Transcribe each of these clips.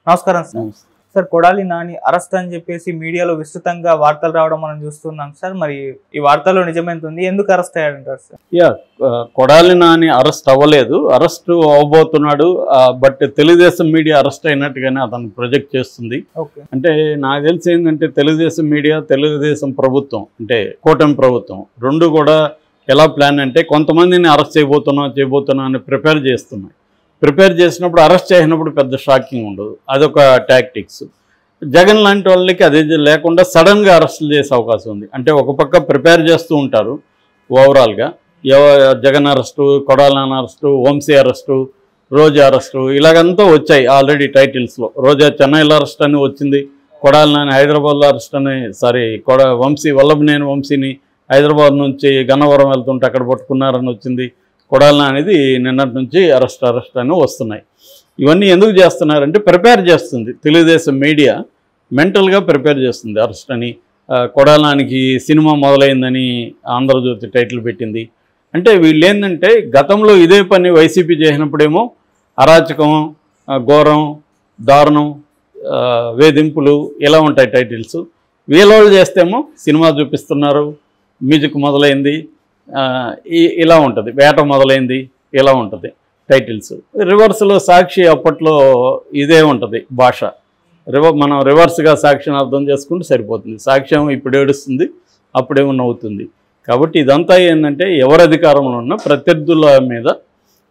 నమస్కారం sir. Sir Kodali Nani arrest అని చెప్పేసి మీడియాలో విస్తృతంగా వార్తలు రావడం మనం చూస్తున్నాం సార్. మరి ఈ వార్తల్లో నిజమెంత ఉంది, ఎందుకు అరెస్ట్ అయ్యాడంటారు సార్? కొడాలి నాని అరెస్ట్ అవ్వలేదు, అరెస్ట్ అవ్వబోతున్నాడు. బట్ తెలుగుదేశం మీడియా అరెస్ట్ అయినట్టుగానే అతను ప్రొజెక్ట్ చేస్తుంది. అంటే నాకు తెలిసి ఏంటంటే తెలుగుదేశం మీడియా, తెలుగుదేశం ప్రభుత్వం అంటే కూటమి ప్రభుత్వం రెండు కూడా ఎలా ప్లాన్ అంటే కొంతమందిని అరెస్ట్ చేయబోతున్నా అని ప్రిపేర్ చేస్తున్నాయి. ప్రిపేర్ చేసినప్పుడు అరెస్ట్ చేసినప్పుడు పెద్ద షాకింగ్ ఉండదు, అదొక టాక్టిక్స్. జగన్ లాంటి వాళ్ళకి అది లేకుండా సడన్గా అరెస్టులు చేసే అవకాశం ఉంది. అంటే ఒక పక్క ప్రిపేర్ చేస్తూ ఉంటారు ఓవరాల్గా, Jagan arrest, Kodali Nani arrest, Vamsi arrest, Roja arrest ఇలాగంతా వచ్చాయి ఆల్రెడీ టైటిల్స్లో. రోజా చెన్నైలో అరెస్ట్ అని వచ్చింది, కొడాలి నాని హైదరాబాద్లో అరెస్ట్ అని, వంశీ వల్లభనేని వంశీని హైదరాబాద్ నుంచి గన్నవరం వెళ్తుంటే అక్కడ పట్టుకున్నారని వచ్చింది. కొడాలి అనేది నిన్నటి నుంచి అరెస్ట్ అని వస్తున్నాయి. ఇవన్నీ ఎందుకు చేస్తున్నారంటే ప్రిపేర్ చేస్తుంది తెలుగుదేశం మీడియా, మెంటల్గా ప్రిపేర్ చేస్తుంది అరెస్ట్ అని. కొడాలి నానికి సినిమా మొదలైందని ఆంధ్రజ్యోతి టైటిల్ పెట్టింది. అంటే వీళ్ళు ఏంటంటే గతంలో ఇదే పని వైసీపీ చేసినప్పుడేమో అరాచకం, ఘోరం, దారుణం, వేధింపులు ఇలా ఉంటాయి టైటిల్స్. వీళ్ళు చేస్తేమో సినిమా చూపిస్తున్నారు, మ్యూజిక్ మొదలైంది, ఇలా ఉంటుంది, వేట మొదలైంది, ఇలా ఉంటుంది టైటిల్స్. రివర్స్లో సాక్షి అప్పట్లో ఇదే ఉంటుంది భాష. మనం రివర్స్గా సాక్షిని అర్థం చేసుకుంటే సరిపోతుంది. సాక్ష్యం ఇప్పుడు ఏడుస్తుంది, అప్పుడేమో నవ్వుతుంది. కాబట్టి ఇదంతా ఏంటంటే ఎవరు అధికారంలో ఉన్న ప్రత్యర్థుల మీద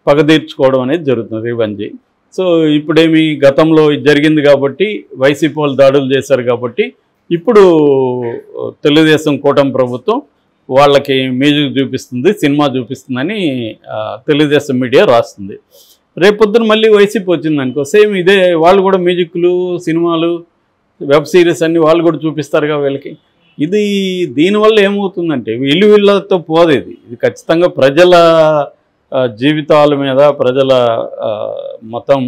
పగ తీర్చుకోవడం అనేది జరుగుతుంది, రివెంజ్. సో ఇప్పుడేమి గతంలో జరిగింది కాబట్టి వైసీపీ వాళ్ళు దాడులు చేశారు కాబట్టి ఇప్పుడు తెలుగుదేశం కూటమి ప్రభుత్వం వాళ్ళకి మ్యూజిక్ చూపిస్తుంది, సినిమా చూపిస్తుందని తెలుగుదేశం మీడియా రాస్తుంది. రేపొద్దున మళ్ళీ వైసీపీ వచ్చింది అనుకో, సేమ్ ఇదే వాళ్ళు కూడా మ్యూజిక్లు, సినిమాలు, వెబ్ సిరీస్ అన్నీ వాళ్ళు కూడా చూపిస్తారుగా వీళ్ళకి. దీనివల్ల ఏమవుతుందంటే వీళ్ళతో పోదు. ఇది ఖచ్చితంగా ప్రజల జీవితాల మీద, ప్రజల మొత్తం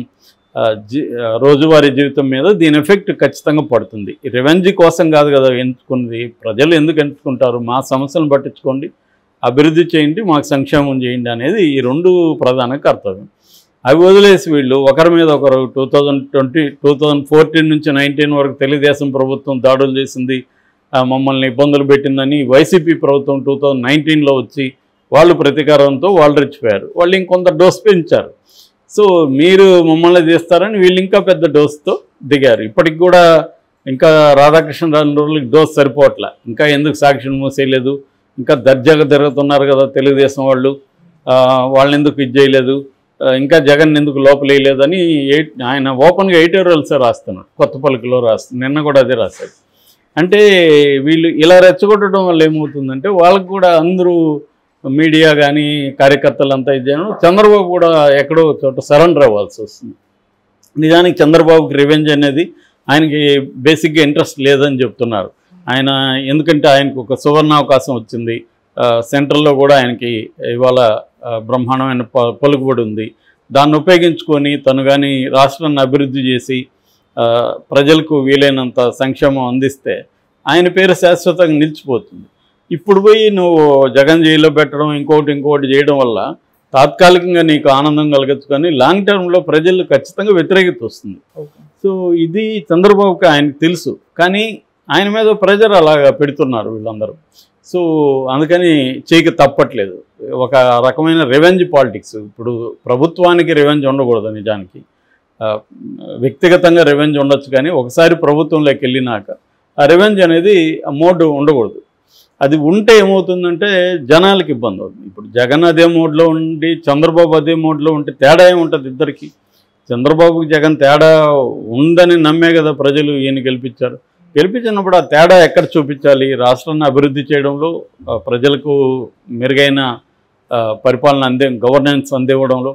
రోజువారీ జీవితం మీద దీని ఎఫెక్ట్ ఖచ్చితంగా పడుతుంది. రివెంజ్ కోసం కాదు కదా ఎంచుకున్నది. ప్రజలు ఎందుకు ఎంచుకుంటారు? మా సమస్యలను పట్టించుకోండి, అభివృద్ధి చేయండి, మాకు సంక్షేమం చేయండి అనేది ఈ రెండు ప్రధాన కర్తవ్యం. అవి వదిలేసి వీళ్ళు ఒకరి మీద ఒకరు 2014 నుంచి 19 వరకు తెలుగుదేశం ప్రభుత్వం దాడులు చేసింది, మమ్మల్ని ఇబ్బందులు పెట్టిందని వైసీపీ ప్రభుత్వం 2019లో వచ్చి వాళ్ళు ప్రతీకారంతో వాళ్ళు రెచ్చిపోయారు. వాళ్ళు ఇంకొంత డోస్ పెంచారు. సో మీరు మమ్మల్ని చేస్తారని వీళ్ళు ఇంకా పెద్ద డోస్తో దిగారు. ఇప్పటికి కూడా ఇంకా రాధాకృష్ణరాజుకి డోస్ సరిపోవట్లే. ఇంకా ఎందుకు సాక్షిని మూసేయలేదు, ఇంకా దర్జాగా తిరుగుతున్నారు కదా తెలుగుదేశం వాళ్ళు, వాళ్ళని ఎందుకు ఇది చేయలేదు, ఇంకా జగన్ ఎందుకు లోపలేయలేదు అని ఆయన ఓపెన్గా ఎడిటోరియల్సే రాస్తున్నాడు, కొత్త పలుకులో రాస్తున్నాడు. నిన్న కూడా అదే రాశాడు. అంటే వీళ్ళు ఇలా రెచ్చగొట్టడం వల్ల ఏమవుతుందంటే వాళ్ళకు కూడా అందరూ మీడియా కానీ కార్యకర్తలంతా ఇచ్చాను, చంద్రబాబు కూడా ఎక్కడో చోట సరెండర్ అవ్వాల్సి వస్తుంది. నిజానికి చంద్రబాబుకి రివెంజ్ అనేది ఆయనకి బేసిక్గా ఇంట్రెస్ట్ లేదని చెప్తున్నారు ఆయన. ఎందుకంటే ఆయనకు ఒక సువర్ణావకాశం వచ్చింది, సెంట్రల్లో కూడా ఆయనకి ఇవాళ బ్రహ్మాండమైన పలుకుబడి ఉంది. దాన్ని ఉపయోగించుకొని తను కానీ రాష్ట్రాన్ని అభివృద్ధి చేసి ప్రజలకు వీలైనంత సంక్షేమం అందిస్తే ఆయన పేరు శాశ్వతంగా నిలిచిపోతుంది. ఇప్పుడు పోయి నువ్వు జగన్ జైల్లో పెట్టడం, ఇంకోటి చేయడం వల్ల తాత్కాలికంగా నీకు ఆనందం కలగచ్చు, కానీ లాంగ్ టర్మ్లో ప్రజలు ఖచ్చితంగా వ్యతిరేకత వస్తుంది. సో ఇది చంద్రబాబుకి ఆయనకు తెలుసు, కానీ ఆయన మీద ప్రెజర్ అలాగా పెడుతున్నారు వీళ్ళందరూ. సో అందుకని చేయక తప్పట్లేదు. ఒక రకమైన రివెంజ్ పాలిటిక్స్. ఇప్పుడు ప్రభుత్వానికి రివెంజ్ ఉండకూడదు, నిజానికి వ్యక్తిగతంగా రివెంజ్ ఉండొచ్చు, కానీ ఒకసారి ప్రభుత్వంలోకి వెళ్ళినాక ఆ రివెంజ్ అనేది మోడ్ ఉండకూడదు. అది ఉంటే ఏమవుతుందంటే జనాలకి ఇబ్బంది అవుతుంది. ఇప్పుడు జగన్ అదే మోడ్లో ఉండి చంద్రబాబు అదే మోడ్లో ఉంటే తేడా ఏముంటుంది ఇద్దరికి? చంద్రబాబుకి జగన్ తేడా ఉందని నమ్మే కదా ప్రజలు ఈయన గెలిపించారు. గెలిపించినప్పుడు ఆ తేడా ఎక్కడ చూపించాలి? రాష్ట్రాన్ని అభివృద్ధి చేయడంలో, ప్రజలకు మెరుగైన పరిపాలన గవర్నెన్స్ అందివ్వడంలో,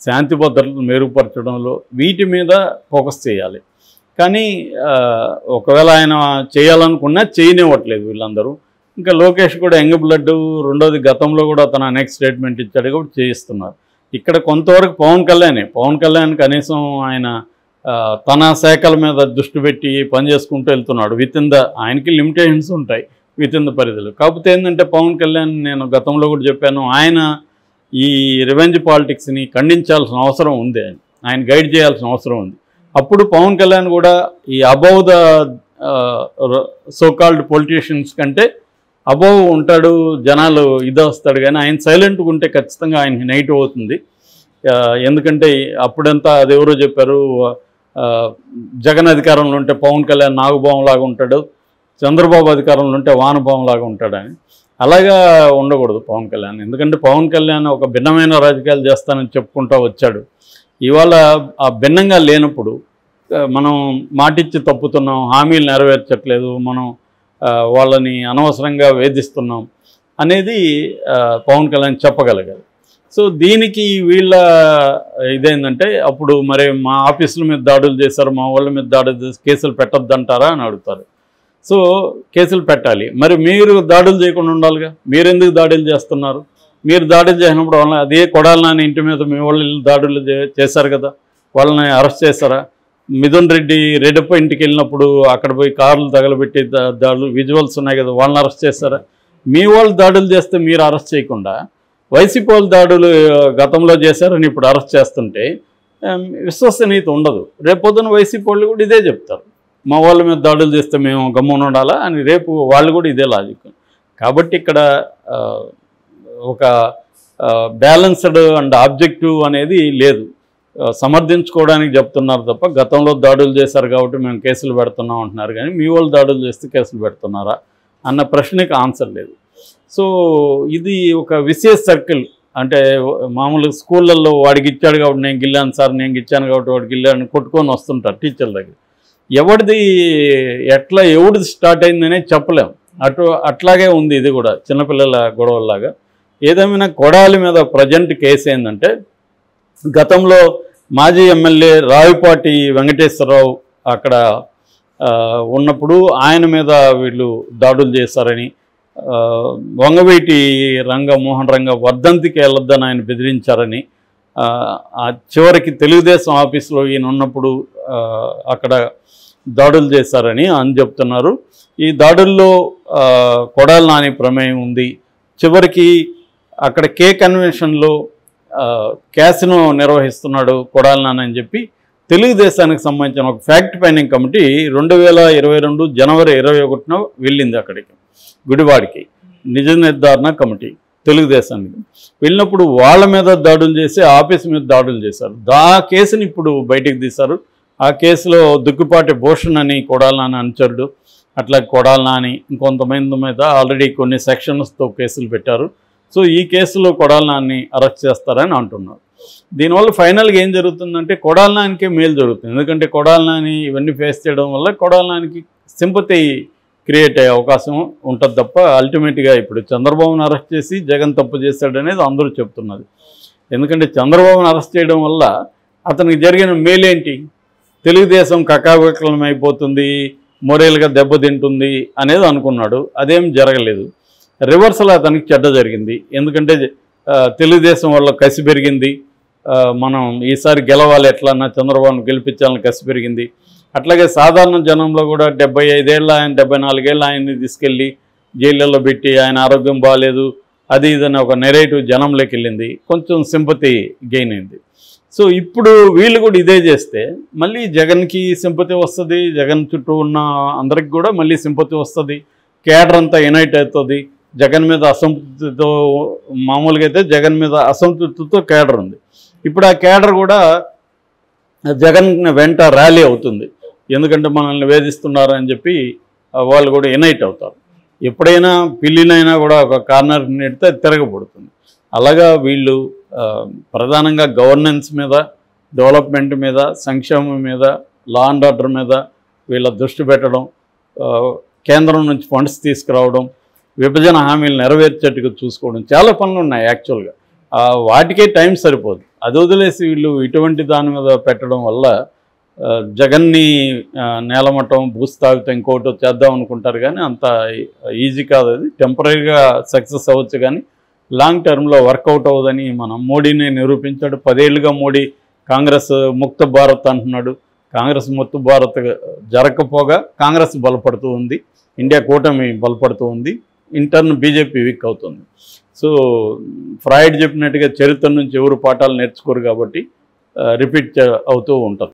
శాంతి భద్రతలు మెరుగుపరచడంలో, వీటి మీద ఫోకస్ చేయాలి. కానీ ఒకవేళ ఆయన చేయాలనుకున్నా చేయనివ్వట్లేదు వీళ్ళందరూ. ఇంకా లోకేష్ కూడా యంగ్ బ్లడ్, రెండోది గతంలో కూడా తన నెక్స్ట్ స్టేట్మెంట్ ఇచ్చాడు కాబట్టి చేయిస్తున్నారు. ఇక్కడ కొంతవరకు పవన్ కళ్యాణ్ కనీసం ఆయన తన శాఖల మీద దృష్టి పెట్టి పని చేసుకుంటూ వెళ్తున్నాడు. ఆయనకి లిమిటేషన్స్ ఉంటాయి విత్ ఇన్ ద పరిధిలో. కాకపోతే ఏంటంటే పవన్ కళ్యాణ్, నేను గతంలో కూడా చెప్పాను, ఆయన ఈ రివెంజ్ పాలిటిక్స్ని ఖండించాల్సిన అవసరం ఉంది, ఆయన గైడ్ చేయాల్సిన అవసరం ఉంది. అప్పుడు పవన్ కళ్యాణ్ కూడా ఈ అబౌవ్ ద సోకాల్డ్ పొలిటీషియన్స్ కంటే అబౌవ్ ఉంటాడు, జనాలు వస్తాడు. కానీ ఆయన సైలెంట్గా ఉంటే ఖచ్చితంగా ఆయనకి నెగిటివ్ అవుతుంది. ఎందుకంటే అప్పుడంతా అది ఎవరో చెప్పారు, జగన్ అధికారంలో ఉంటే పవన్ కళ్యాణ్ నాగుబావంలాగా ఉంటాడు, చంద్రబాబు అధికారంలో ఉంటే వానపావంలాగా ఉంటాడని. అలాగా ఉండకూడదు పవన్ కళ్యాణ్. ఎందుకంటే పవన్ కళ్యాణ్ ఒక భిన్నమైన రాజకీయాలు చేస్తానని చెప్పుకుంటూ వచ్చాడు. ఇవాళ ఆ భిన్నంగా లేనప్పుడు మనం మాటిచ్చి తప్పుతున్నాం, హామీలు నెరవేర్చట్లేదు, మనం వాళ్ళని అనవసరంగా వేధిస్తున్నాం అనేది పవన్ కళ్యాణ్ చెప్పగలగాలి. సో దీనికి వీళ్ళ ఇదేంటంటే అప్పుడు మరి మా ఆఫీసుల మీద దాడులు చేశారు, మా వాళ్ళ మీద దాడులు చేసి కేసులు పెట్టొద్దంటారా అని అడుగుతారు. సో కేసులు పెట్టాలి. మరి మీరు దాడులు చేయకుండా ఉండాలిగా, మీరెందుకు దాడులు చేస్తున్నారు? మీరు దాడులు చేసినప్పుడు వాళ్ళని అదే కొడాలి నాని ఇంటి మీద మీ వాళ్ళు దాడులు చేశారు కదా, వాళ్ళని అరెస్ట్ చేశారా? మిథున్ రెడ్డి రెడ్డప్ప ఇంటికి వెళ్ళినప్పుడు అక్కడ పోయి కార్లు తగలబెట్టి దాడులు విజువల్స్ ఉన్నాయి కదా, వాళ్ళని అరెస్ట్ చేశారా? మీ వాళ్ళు దాడులు చేస్తే మీరు అరెస్ట్ చేయకుండా వైసీపీ వాళ్ళు దాడులు గతంలో చేశారని ఇప్పుడు అరెస్ట్ చేస్తుంటే విశ్వసనీయత ఉండదు. రేపొద్దున వైసీపీ వాళ్ళు కూడా ఇదే చెప్తారు, మా వాళ్ళ మీద దాడులు చేస్తే మేము గమ్మున ఉండాలా అని రేపు వాళ్ళు కూడా ఇదే లాజిక్. కాబట్టి ఇక్కడ ఒక బ్యాలెన్స్డ్ అండ్ ఆబ్జెక్టివ్ అనేది లేదు. సమర్థించుకోవడానికి చెప్తున్నారు తప్ప గతంలో దాడులు చేశారు కాబట్టి మేము కేసులు పెడుతున్నాం అంటున్నారు, కానీ మీ వాళ్ళు దాడులు చేస్తే కేసులు పెడుతున్నారా అన్న ప్రశ్నకి ఆన్సర్ లేదు. సో ఇది ఒక విశేష సర్కిల్. అంటే మామూలుగా స్కూళ్ళల్లో వాడికి ఇచ్చాడు కాబట్టి నేను గిల్లాను సార్, నేను ఇచ్చాను కాబట్టి వాడికి గిల్లాను కొట్టుకొని వస్తుంటారు టీచర్ల దగ్గర. ఎవరిది ఎవడిది స్టార్ట్ అయిందనే చెప్పలేం. అట్లాగే ఉంది ఇది కూడా చిన్నపిల్లల గొడవల్లాగా. ఏదేమైనా కొడాలి మీద ప్రజెంట్ కేసు ఏంటంటే, గతంలో మాజీ ఎమ్మెల్యే రావిపాటి వెంకటేశ్వరరావు అక్కడ ఉన్నప్పుడు ఆయన మీద వీళ్ళు దాడులు చేశారని, వంగవీటి మోహన్ రంగ వర్ధంతికి వెళ్ళొద్దని ఆయన బెదిరించారని, చివరికి తెలుగుదేశం ఆఫీసులో ఈయన ఉన్నప్పుడు అక్కడ దాడులు చేశారని అని చెప్తున్నారు. ఈ దాడుల్లో కొడాలి నాని ప్రమేయం ఉంది. చివరికి అక్కడ కే కన్వెన్షన్లో క్యాసినో నిర్వహిస్తున్నాడు కొడాలి నాని అని చెప్పి తెలుగుదేశానికి సంబంధించిన ఒక ఫ్యాక్ట్ ఫైండింగ్ కమిటీ 2022 జనవరి 21న వెళ్ళింది అక్కడికి, గుడివాడికి. నిజ నిర్ధారణ కమిటీ తెలుగుదేశానికి వెళ్ళినప్పుడు వాళ్ళ మీద దాడులు చేసి ఆఫీస్ మీద దాడులు చేశారు. ఆ కేసుని ఇప్పుడు బయటికి తీశారు. ఆ కేసులో దుగ్గుపాటి భూషణ్ అని కొడాలి నాని అనుచరుడు, అట్లా కొడాలి నాని ఇంకొంతమంది మీద ఆల్రెడీ కొన్ని సెక్షన్స్తో కేసులు పెట్టారు. సో ఈ కేసులో కొడాలి నాని అరెస్ట్ చేస్తారని అంటున్నారు. దీనివల్ల ఫైనల్గా ఏం జరుగుతుందంటే కొడాలి నానికే మేలు జరుగుతుంది. ఎందుకంటే కొడాలి నాని ఇవన్నీ ఫేస్ చేయడం వల్ల కొడాలి నానికి సింపతి క్రియేట్ అయ్యే అవకాశం ఉంటుంది తప్ప అల్టిమేట్గా ఇప్పుడు చంద్రబాబును అరెస్ట్ చేసి జగన్ తప్పు చేశాడనేది అందరూ చెప్తున్నది. ఎందుకంటే చంద్రబాబును అరెస్ట్ చేయడం వల్ల అతనికి జరిగిన మేలేంటి? తెలుగుదేశం కకావికలం అయిపోతుంది, మొరేల్గా దెబ్బతింటుంది అనేది అనుకున్నాడు. అదేం జరగలేదు. రివర్సల్ అతనికి చెడ్డ జరిగింది. ఎందుకంటే తెలుగుదేశం వల్ల కసి పెరిగింది, మనం ఈసారి గెలవాలి, ఎట్లన్నా చంద్రబాబును గెలిపించాలని కసి పెరిగింది. అట్లాగే సాధారణ జనంలో కూడా 75 ఏళ్ళ ఆయన 74 ఏళ్ళ ఆయన్ని తీసుకెళ్ళి జైళ్ళల్లో పెట్టి ఆయన ఆరోగ్యం బాగాలేదు అది ఇదని ఒక నెరేటివ్ జనంలోకి వెళ్ళింది, కొంచెం సింపతి గెయిన్ అయింది. సో ఇప్పుడు వీళ్ళు కూడా ఇదే చేస్తే మళ్ళీ జగన్కి సింపతి వస్తుంది, జగన్ చుట్టూ ఉన్న అందరికి కూడా మళ్ళీ సింపతి వస్తుంది, కేడర్ అంతా యునైట్ అవుతుంది. జగన్ మీద అసంతృప్తితో, మామూలుగా అయితే జగన్ మీద అసంతృప్తితో కేడర్ ఉంది. ఇప్పుడు ఆ కేడర్ కూడా జగన్ వెంట ర్యాలీ అవుతుంది. ఎందుకంటే మనల్ని వేధిస్తున్నారు అని చెప్పి వాళ్ళు కూడా యునైట్ అవుతారు. ఎప్పుడైనా పిల్లినైనా కూడా ఒక కార్నర్ నెడితే తిరగబడుతుంది. అలాగా వీళ్ళు ప్రధానంగా గవర్నెన్స్ మీద, డెవలప్మెంట్ మీద, సంక్షేమం మీద, లా అండ్ ఆర్డర్ మీద వీళ్ళ దృష్టి పెట్టడం, కేంద్రం నుంచి ఫండ్స్ తీసుకురావడం, విభజన హామీలు నెరవేర్చేట్టుగా చూసుకోవడం, చాలా పనులు ఉన్నాయి యాక్చువల్గా. వాటికే టైం సరిపోదు. అది వదిలేసి వీళ్ళు ఇటువంటి దాని మీద పెట్టడం వల్ల జగన్ని నేలమట్టం, భూస్థాపితం ఇంకోటి చేద్దాం అనుకుంటారు. కానీ అంత ఈజీ కాదు. అది టెంపరీగా సక్సెస్ అవ్వచ్చు కానీ లాంగ్ టర్మ్లో వర్కౌట్ అవ్వదని మనం మోడీని నిరూపించాడు. 10 ఏళ్ళుగా మోడీ కాంగ్రెస్ ముక్త భారత్ అంటున్నాడు. కాంగ్రెస్ ముక్త భారత్ జరగకపోగా కాంగ్రెస్ బలపడుతూ ఉంది, ఇండియా కూటమి బలపడుతూ ఉంది, ఇంటర్న్ బీజేపీ వీక్ అవుతుంది. సో ఫ్రాయిడ్ చెప్పినట్టుగా చరిత్ర నుంచి ఎవరు పాఠాలు నేర్చుకోరు కాబట్టి రిపీట్ అవుతూ ఉంటుంది.